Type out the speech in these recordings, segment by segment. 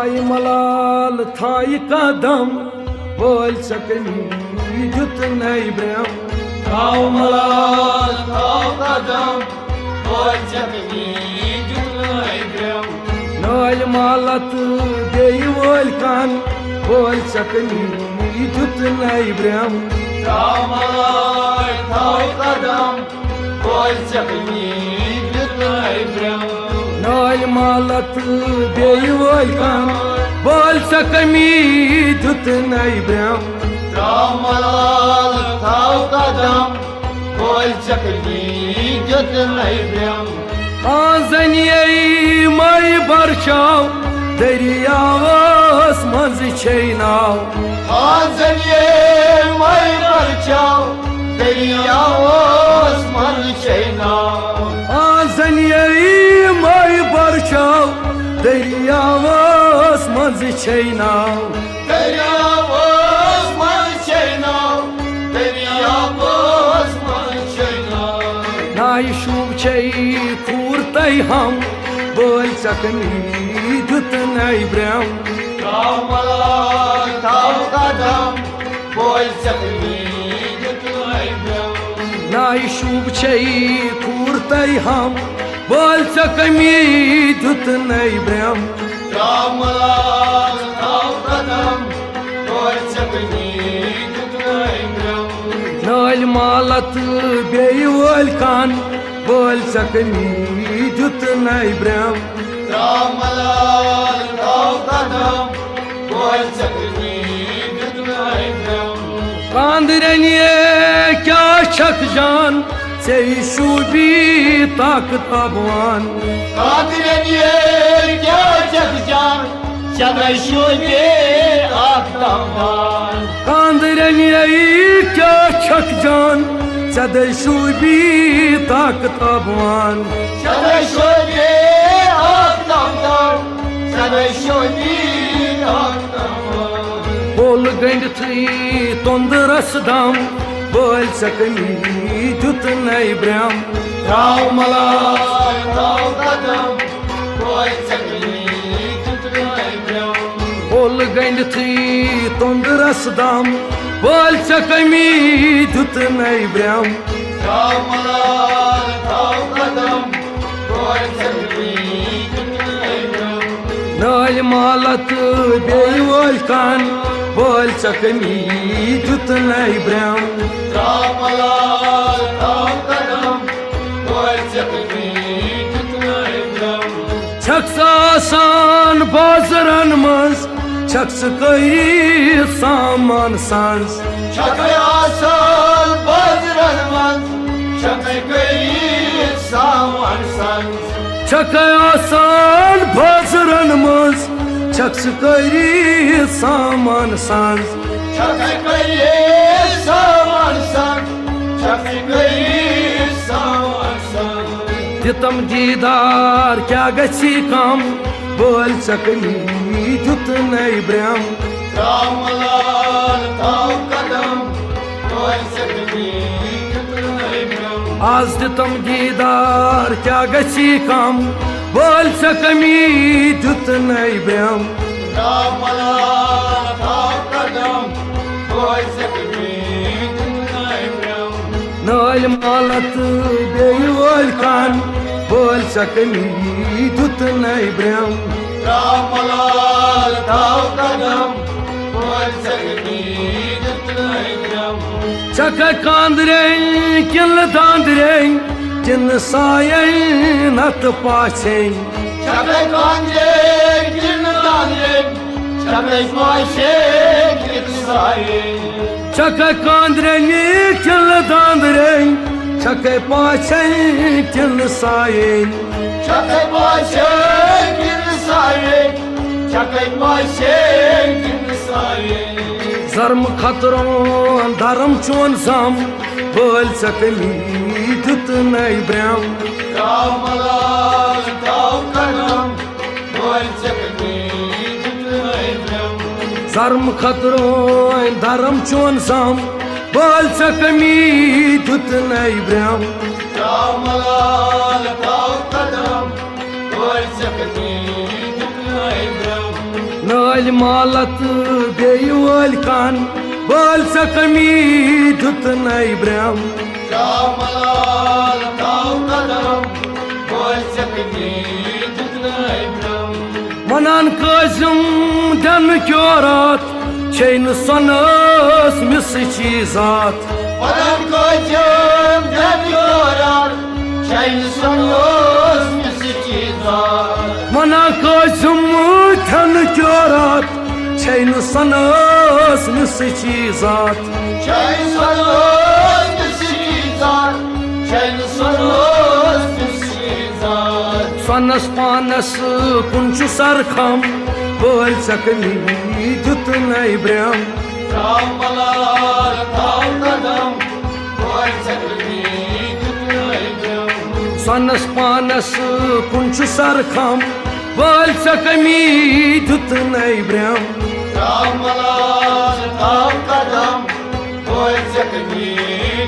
Thai मलाल Thai कदम बोल सकनी जुत नहीं ब्रह्म थाव मलाल थाव कदम बोल सकनी जुत नहीं ब्रह्म नाल मालत देई वोल कान बोल सकनी जुत नहीं ब्रह्म थाव मलाल थाव कदम बोल सकनी जुत नहीं ब्रह्म नाल मालत देई वोल कान बोल सकनी जुत नहीं ब्रह्म थाव मलाल थाव कदम बोल सकनी जुत नहीं ब्रह्म आजनिये मई बरशाव दरियावस मज छैनाव आजनिये मई बरचाव दरियावस मज छैनाव आजनिये मई बरशाव दरियावस मज छैनाव दरियावस मज छैनाव दरियावस मज छैनाव नाई शुभ छै खूरतै हम बोल सकनी जुत नहीं ब्रह्म थाव मलाल थाव कदम बोल सकनी जुत नहीं ब्रह्म नाई शुभ छै खूरतै हम बोल सकनी जुत नहीं ब्रह्म थाव मलाल थाव कदम बोल सकनी जुत नहीं ब्रह्म नाल मालत बेई वोल कान बोल सकनी जुत नहीं ब्रह्म थाव मलाल थाव कदम बोल सकनी जुत नहीं ब्रह्म कांदरनिये क्या शक जान से शूबी ताकत अबवान कादरनिये क्या जग जान चलै शोबे आख्तामान कांदरनिये क्या शक जान सदै शूबी ताकत अबवान चलै शोबे आख्तामान चलै शोबे आख्तामान बोल गंड थी तंदरस दम बोल सकनी जुत नहीं ब्रह्म थाव मलाल थाव कदम बोल सकनी जुत नहीं ब्रह्म बोल गंड थी तंदरस दम बोल सकनी जुत नहीं ब्रह्म थाव मलाल थाव कदम बोल सकनी जुत नहीं ब्रह्म नाल मालत बेई वोल कान बोल सकनी जुत नहीं ब्रह्म थाव मलाल थाव कदम बोल सकनी जुत नहीं ब्रह्म शख्स आसान बाजरन मज शख्स कई सामान सांस छकै आसान बाजरन मंज छकै गई सामान संस छक आसान बाजरन मज शख्स कई सामान सांस छकै गई सामान संस छकै गई सामान संस दितम दीदार क्या गसी कम बोल सकनी जुत नहीं ब्रह्म थाव मलाल थाव कदम बोल सकनी जुत नहीं ब्रह्म आज दितम दीदार क्या गसी कम बोल सकनी जुत नहीं ब्रह्म थाव मलाल थाव कदम बोल सकनी जुत नहीं ब्रह्म नाल मालत बेई वोल कान बोल सकनी जुत नहीं ब्रह्म थाव मलाल थाव कदम बोल सकनी जुत नहीं ब्रह्म छक कांदरे किल दांदरे जिन साये नत पाछे छकै कांदे किन दांदे छकै पाछे किन साये छक कांदरे किल दांदरे छक पाछे किल साये छकै पाछे किन साये छकै पाशे किनसाये Zarm khatron daram chon sam bol sakami dut nay bram Ramalal tav kadam bol sakmi jutnaydam Zarm khatron daram chon sam bol sakami dut nay bram Ramalal tav kadam bol sakmi jutnaydam Nal malat beyol kan bol sakami dut nay bram Ramalal tav kadam bol sakmi jutnaydam Manan kazım den kyorat Çeyn sanas misçi zat Padam kocam demiyorar Çayın sanıyoruz müsikizar Manan kazım den kyorat Çeyn sanas misçi zat Çayın sanıyoruz müsikizar Çayın sanıyoruz müsikizar Sanas panas kunçu sarkam Bol sakmi dut nay bram Ramalar tav kadam Bol sakmi tutnaydam Sanas panas kunçu sarkam Bol sakmi dut nay bram Ramalar tav kadam Bol sakmi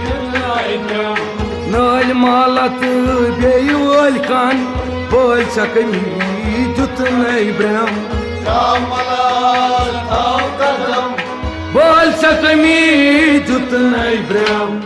tutnaydam Nal malat beyol kan Bol sakmi dut nay bram Ramalar tav kadam Bol sakmi dut nay bram